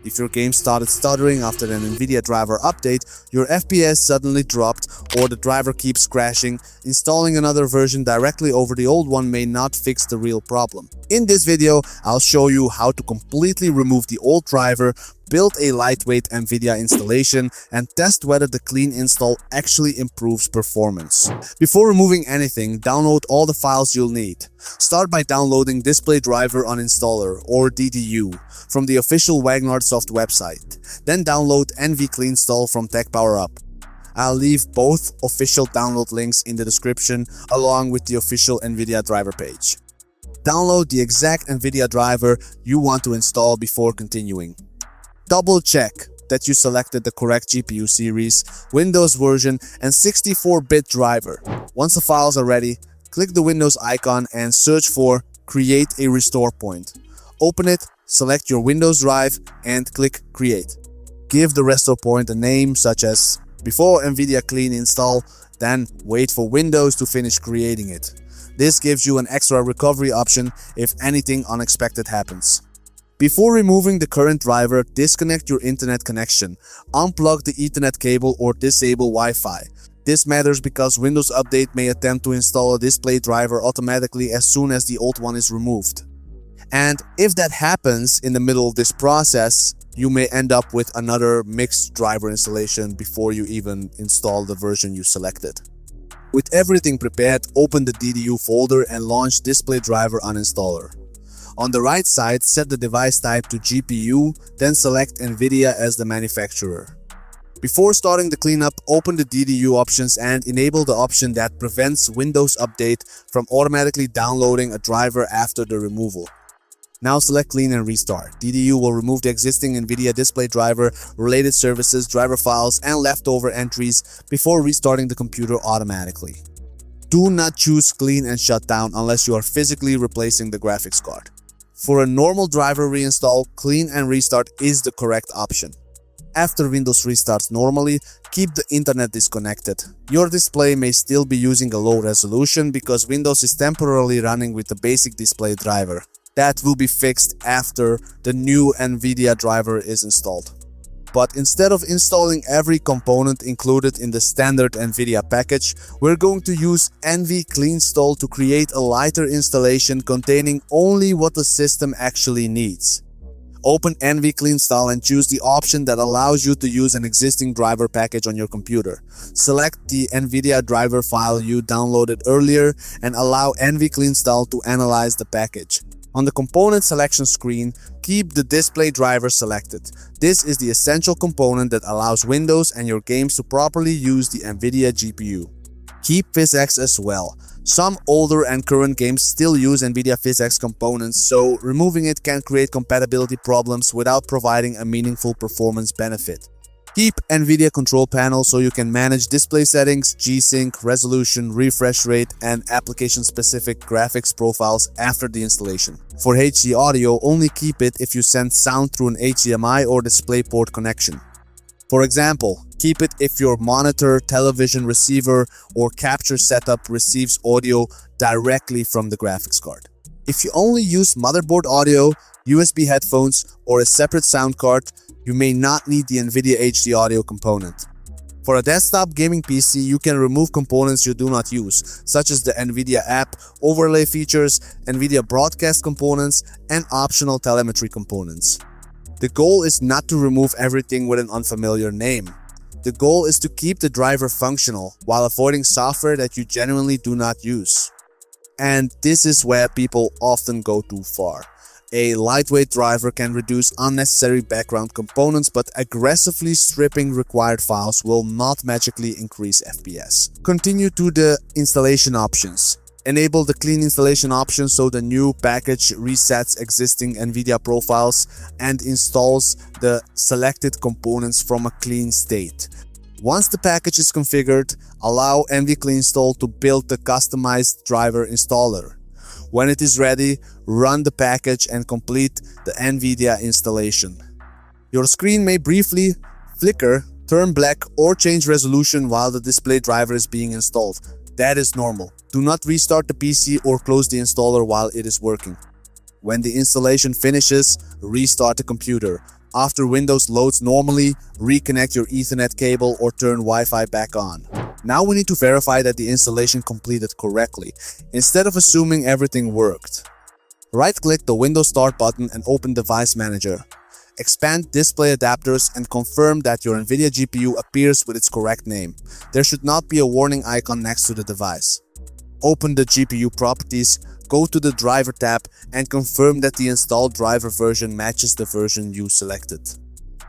If your game started stuttering after an NVIDIA driver update, your FPS suddenly dropped, or the driver keeps crashing, installing another version directly over the old one may not fix the real problem. In this video, I'll show you how to completely remove the old driver, build a lightweight NVIDIA installation, and test whether the clean install actually improves performance. Before removing anything, download all the files you'll need. Start by downloading Display Driver Uninstaller, or DDU, from the official Wagnardsoft website. Then download NVCleanstall from TechPowerUp. I'll leave both official download links in the description along with the official NVIDIA driver page. Download the exact NVIDIA driver you want to install before continuing. Double check that you selected the correct GPU series, Windows version, and 64-bit driver. Once the files are ready, click the Windows icon and search for Create a Restore Point. Open it, select your Windows drive, and click Create. Give the restore point a name such as Before NVIDIA Clean Install, then wait for Windows to finish creating it. This gives you an extra recovery option if anything unexpected happens. Before removing the current driver, disconnect your internet connection, unplug the Ethernet cable or disable Wi-Fi. This matters because Windows Update may attempt to install a display driver automatically as soon as the old one is removed. And if that happens in the middle of this process, you may end up with another mixed driver installation before you even install the version you selected. With everything prepared, open the DDU folder and launch Display Driver Uninstaller. On the right side, set the device type to GPU, then select NVIDIA as the manufacturer. Before starting the cleanup, open the DDU options and enable the option that prevents Windows Update from automatically downloading a driver after the removal. Now select Clean and Restart. DDU will remove the existing NVIDIA display driver, related services, driver files, and leftover entries before restarting the computer automatically. Do not choose Clean and Shut Down unless you are physically replacing the graphics card. For a normal driver reinstall, Clean and Restart is the correct option. After Windows restarts normally, keep the internet disconnected. Your display may still be using a low resolution because Windows is temporarily running with the basic display driver. That will be fixed after the new NVIDIA driver is installed. But instead of installing every component included in the standard NVIDIA package, we're going to use NVCleanstall to create a lighter installation containing only what the system actually needs. Open NVCleanstall and choose the option that allows you to use an existing driver package on your computer. Select the NVIDIA driver file you downloaded earlier and allow NVCleanstall to analyze the package. On the component selection screen, keep the display driver selected. This is the essential component that allows Windows and your games to properly use the NVIDIA GPU. Keep PhysX as well. Some older and current games still use NVIDIA PhysX components, so removing it can create compatibility problems without providing a meaningful performance benefit. Keep NVIDIA Control Panel so you can manage display settings, G-Sync, resolution, refresh rate, and application-specific graphics profiles after the installation. For HD audio, only keep it if you send sound through an HDMI or DisplayPort connection. For example, keep it if your monitor, television receiver, or capture setup receives audio directly from the graphics card. If you only use motherboard audio, USB headphones, or a separate sound card, you may not need the NVIDIA HD audio component. For a desktop gaming PC, you can remove components you do not use, such as the NVIDIA app, overlay features, NVIDIA broadcast components, and optional telemetry components. The goal is not to remove everything with an unfamiliar name. The goal is to keep the driver functional while avoiding software that you genuinely do not use. And this is where people often go too far. A lightweight driver can reduce unnecessary background components, but aggressively stripping required files will not magically increase FPS. Continue to the installation options. Enable the clean installation option so the new package resets existing NVIDIA profiles and installs the selected components from a clean state. Once the package is configured, allow NVCleanstall to build the customized driver installer. When it is ready, run the package and complete the NVIDIA installation. Your screen may briefly flicker, turn black, or change resolution while the display driver is being installed. That is normal. Do not restart the PC or close the installer while it is working. When the installation finishes, restart the computer. After Windows loads normally, reconnect your Ethernet cable or turn Wi-Fi back on. Now we need to verify that the installation completed correctly, instead of assuming everything worked. Right-click the Windows Start button and open Device Manager. Expand Display Adapters and confirm that your NVIDIA GPU appears with its correct name. There should not be a warning icon next to the device. Open the GPU properties, go to the Driver tab and confirm that the installed driver version matches the version you selected.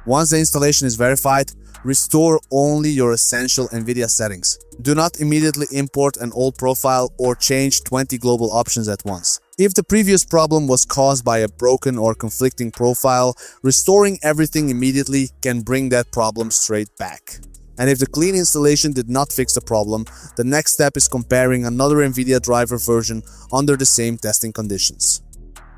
Once the installation is verified, restore only your essential NVIDIA settings. Do not immediately import an old profile or change 20 global options at once. If the previous problem was caused by a broken or conflicting profile, restoring everything immediately can bring that problem straight back. And if the clean installation did not fix the problem, the next step is comparing another NVIDIA driver version under the same testing conditions.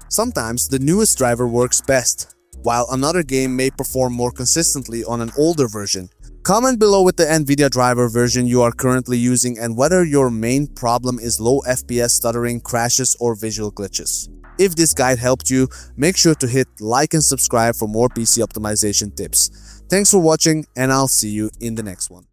Sometimes the newest driver works best, while another game may perform more consistently on an older version. Comment below with the NVIDIA driver version you are currently using and whether your main problem is low FPS stuttering, crashes, or visual glitches. If this guide helped you, make sure to hit like and subscribe for more PC optimization tips. Thanks for watching, and I'll see you in the next one.